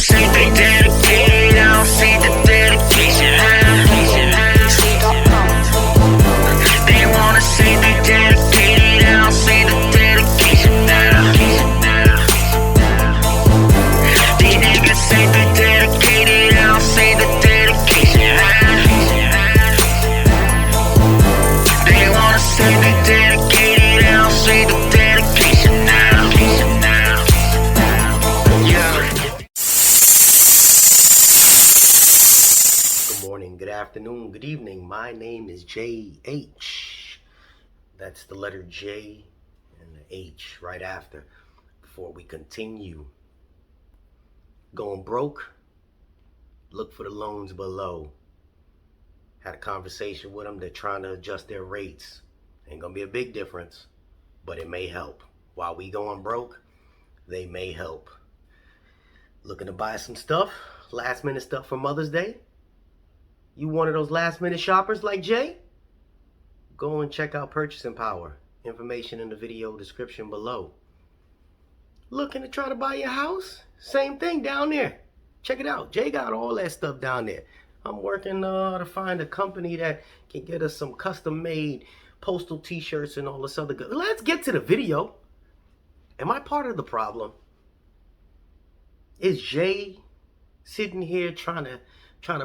say they dedicated, I don't see the dedication. They wanna say they dedicated, I don't see the dedication now. These niggas say they dedicated, I don't see the dedication. They wanna say they dedicated, I don't see the dedication now. Good morning, good afternoon, good evening. My name is JH. That's the letter J and the H right after. Before we continue, going broke, look for the loans below. Had a conversation with them. They're trying to adjust their rates. Ain't gonna be a big difference, but it may help. While we going broke, they may help. Looking to buy some stuff, last minute stuff for Mother's Day? You one of those last minute shoppers like Jay? Go and check out Purchasing Power. Information in the video description below. Looking to try to buy your house? Same thing down there. Check it out. Jay got all that stuff down there. I'm working to find a company that can get us some custom made postal t-shirts and all this other good. Let's get to the video. Am I part of the problem? Is Jay sitting here trying to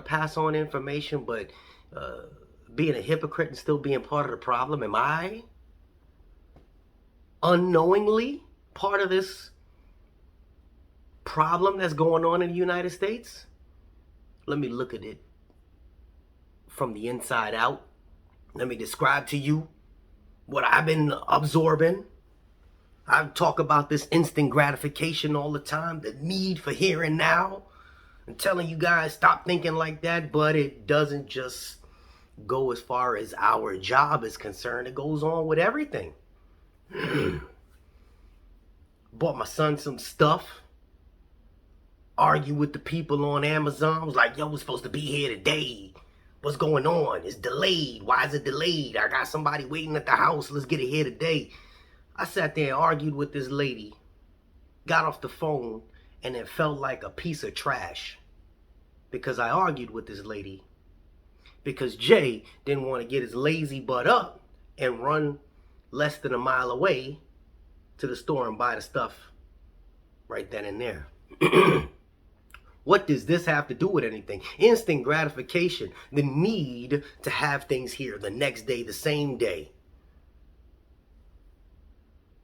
pass on information, but being a hypocrite and still being part of the problem? Am I unknowingly part of this problem that's going on in the United States? Let me look at it from the inside out. Let me describe to you what I've been absorbing. I talk about this instant gratification all the time, the need for here and now. I'm telling you guys, stop thinking like that, but it doesn't just go as far as our job is concerned. It goes on with everything. Bought my son some stuff. Argue with the people on Amazon. Was like, yo, we're supposed to be here today. What's going on? It's delayed. Why is it delayed? I got somebody waiting at the house. Let's get it here today. I sat there and argued with this lady. Got off the phone and it felt like a piece of trash. Because I argued with this lady. Because Jay didn't want to get his lazy butt up and run less than a mile away to the store and buy the stuff right then and there. What does this have to do with anything? Instant gratification, the need to have things here the next day, the same day.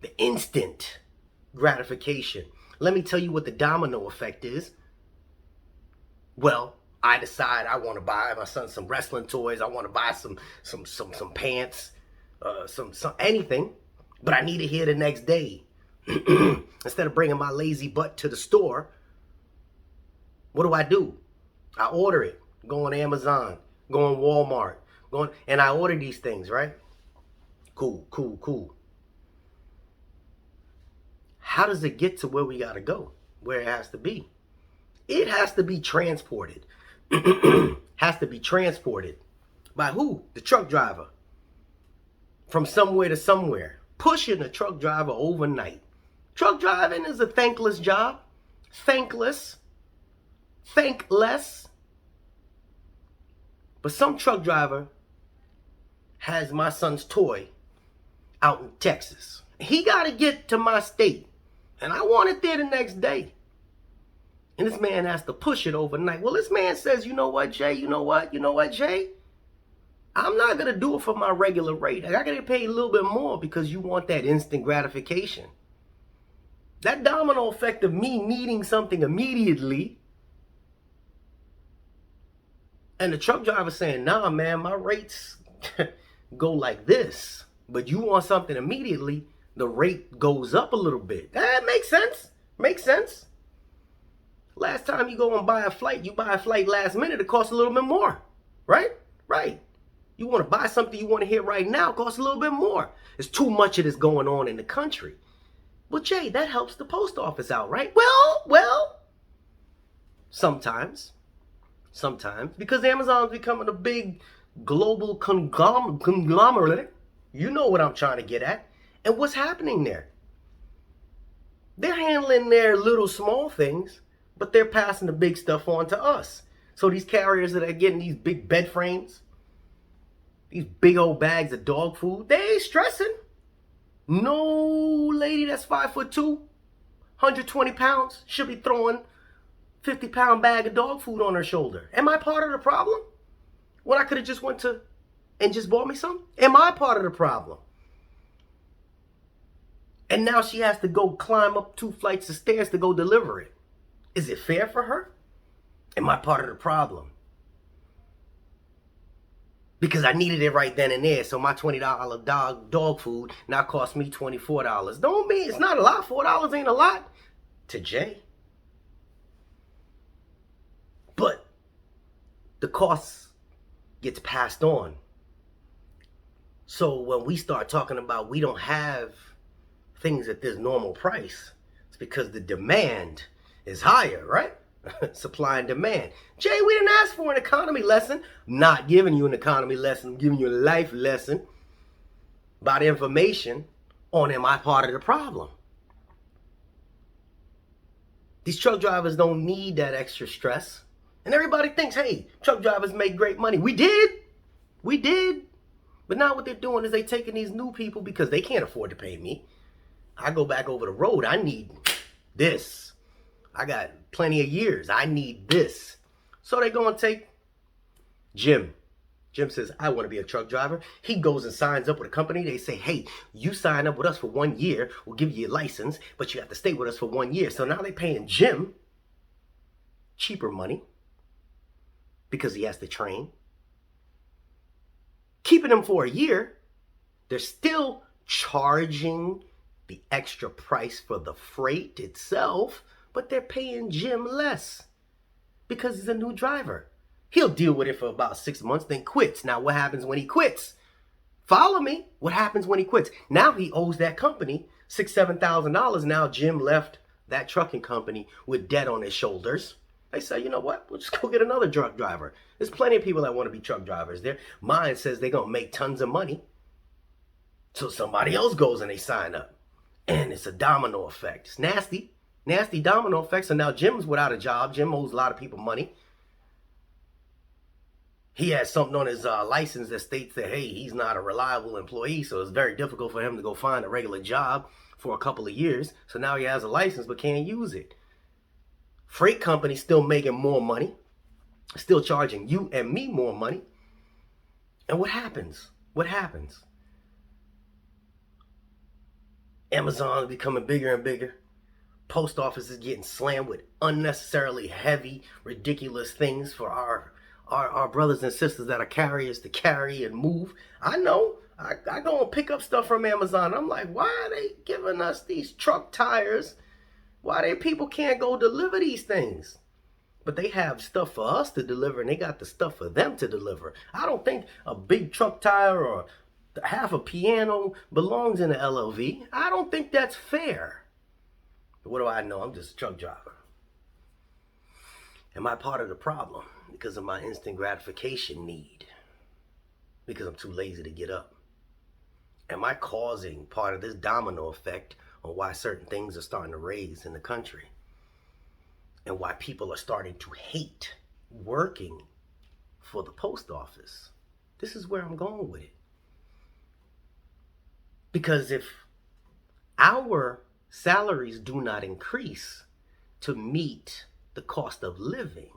The instant gratification. Let me tell you what the domino effect is. Well, I decide I want to buy my son some wrestling toys. I want to buy some pants, some anything, but I need it here the next day. Instead of bringing my lazy butt to the store, what do? I order it. Go on Amazon, go on Walmart, and I order these things, right? Cool. How does it get to where we gotta go? Where it has to be? It has to be transported. Has to be transported. By who? The truck driver. From somewhere to somewhere. Pushing a truck driver overnight. Truck driving is a thankless job. Thankless. But some truck driver has my son's toy out in Texas. He got to get to my state. And I want it there the next day. And this man has to push it overnight. Well, this man says, you know what, Jay? Jay? I'm not going to do it for my regular rate. I got to pay a little bit more because you want that instant gratification. That domino effect of me needing something immediately. And the truck driver saying, nah, man, my rates go like this. But you want something immediately, the rate goes up a little bit. That makes sense. Last time you go and buy a flight, you buy a flight last minute, it costs a little bit more. Right? You want to buy something you want to hear right now, it costs a little bit more. There's too much of this going on in the country. Well, Jay, that helps the post office out, right? Well, sometimes, because Amazon's becoming a big global conglomerate. You know what I'm trying to get at. And what's happening there? They're handling their little small things, but they're passing the big stuff on to us. So these carriers that are getting these big bed frames, these big old bags of dog food, they ain't stressing. No lady that's 5'2", 120 pounds should be throwing 50-pound bag of dog food on her shoulder. Am I part of the problem? When I could have just went to and just bought me some? Am I part of the problem? And now she has to go climb up 2 flights of stairs to go deliver it. Is it fair for her? Am I part of the problem? Because I needed it right then and there, so my $20 dog food now cost me $24. Don't mean it's not a lot. $4 ain't a lot to Jay. But the cost gets passed on. So when we start talking about we don't have things at this normal price, it's because the demand is higher, right? Supply and demand. Jay, we didn't ask for an economy lesson. I'm not giving you an economy lesson. I'm giving you a life lesson about information on am I part of the problem? These truck drivers don't need that extra stress. And everybody thinks, hey, truck drivers make great money. We did. But now what they're doing is they taking these new people because they can't afford to pay me. I go back over the road. I need this. I got plenty of years. I need this. So they go and take Jim. Jim says, I want to be a truck driver. He goes and signs up with a company. They say, hey, you sign up with us for 1 year. We'll give you your license, but you have to stay with us for 1 year. So now they're paying Jim cheaper money because he has to train. Keeping him for a year. They're still charging the extra price for the freight itself, but they're paying Jim less because he's a new driver. He'll deal with it for about 6 months, then quits. Now, what happens when he quits? Follow me. What happens when he quits? Now he owes that company $6,000, $7,000. Now Jim left that trucking company with debt on his shoulders. They say, you know what? We'll just go get another truck driver. There's plenty of people that want to be truck drivers. Their mind says they're going to make tons of money. So somebody else goes and they sign up. And it's a domino effect. It's nasty. Nasty domino effect. So now Jim's without a job. Jim owes a lot of people money. He has something on his license that states that, hey, he's not a reliable employee. So it's very difficult for him to go find a regular job for a couple of years. So now he has a license but can't use it. Freight companies still making more money. Still charging you and me more money. And what happens? What happens? Amazon is becoming bigger and bigger. Post office is getting slammed with unnecessarily heavy, ridiculous things for our brothers and sisters that are carriers to carry and move. I know. I go and pick up stuff from Amazon. I'm like, why are they giving us these truck tires? Why they people can't go deliver these things? But they have stuff for us to deliver and they got the stuff for them to deliver. I don't think a big truck tire or half a piano belongs in an LLV. I don't think that's fair. But what do I know? I'm just a truck driver. Am I part of the problem because of my instant gratification need? Because I'm too lazy to get up? Am I causing part of this domino effect on why certain things are starting to raise in the country? And why people are starting to hate working for the post office? This is where I'm going with it. Because if our salaries do not increase to meet the cost of living,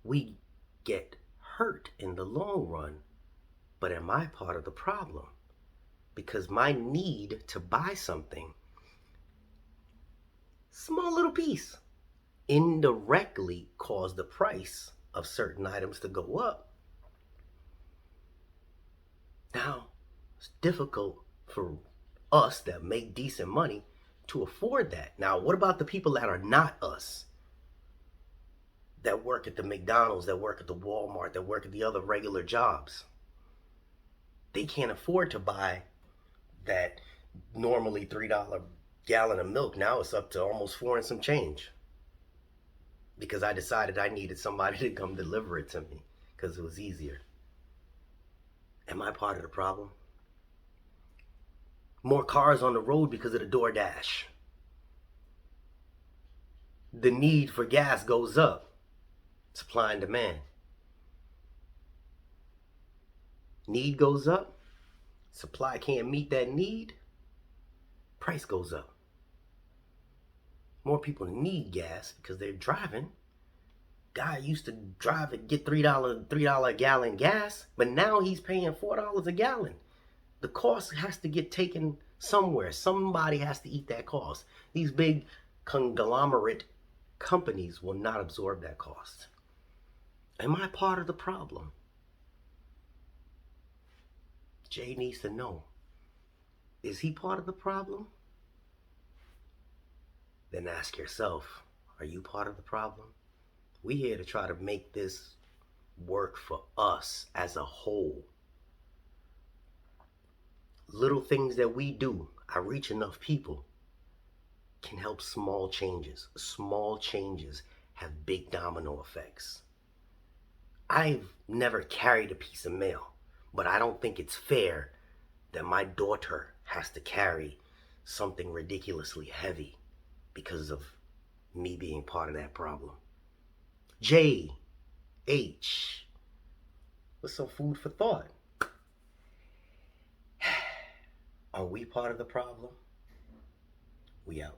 we get hurt in the long run. But am I part of the problem? Because my need to buy something, small little piece, indirectly caused the price of certain items to go up. Now, it's difficult for us that make decent money to afford that. Now, what about the people that are not us? That work at the McDonald's, that work at the Walmart, that work at the other regular jobs. They can't afford to buy that normally $3 gallon of milk. Now it's up to almost 4 and some change. Because I decided I needed somebody to come deliver it to me because it was easier. Am I part of the problem? More cars on the road because of the DoorDash. the need for gas goes up. Supply and demand. Need goes up. Supply can't meet that need. Price goes up. More people need gas because they're driving. Guy used to drive and get $3 a gallon gas, but now he's paying $4 a gallon. The cost has to get taken somewhere. Somebody has to eat that cost. These big conglomerate companies will not absorb that cost. Am I part of the problem? Jay needs to know. Is he part of the problem? Then ask yourself, are you part of the problem? We're here to try to make this work for us as a whole. Little things that we do, I reach enough people, can help small changes. Small changes have big domino effects. I've never carried a piece of mail, but I don't think it's fair that my daughter has to carry something ridiculously heavy because of me being part of that problem. J, H, what's some food for thought? Are we part of the problem? We out.